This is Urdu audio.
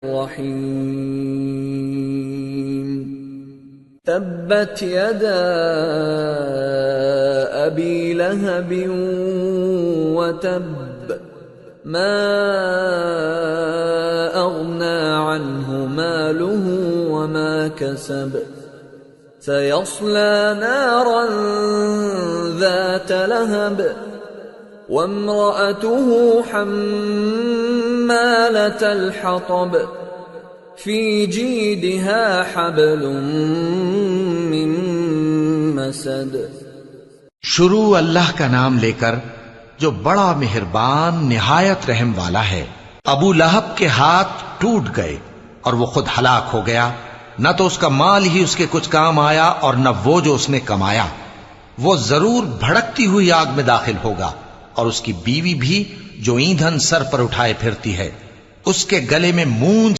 الرحيم تبت يدا أبي لهب وتب ما أغنى عنه ماله وما كسب سيصلى نارا ذات لهب وامرأته حمالة الحطب في جيدها حبل من مسد۔ شروع اللہ کا نام لے کر جو بڑا مہربان نہایت رحم والا ہے۔ ابو لہب کے ہاتھ ٹوٹ گئے اور وہ خود ہلاک ہو گیا، نہ تو اس کا مال ہی اس کے کچھ کام آیا اور نہ وہ جو اس نے کمایا۔ وہ ضرور بھڑکتی ہوئی آگ میں داخل ہوگا، اور اس کی بیوی بھی جو ایندھن سر پر اٹھائے پھرتی ہے، اس کے گلے میں مونج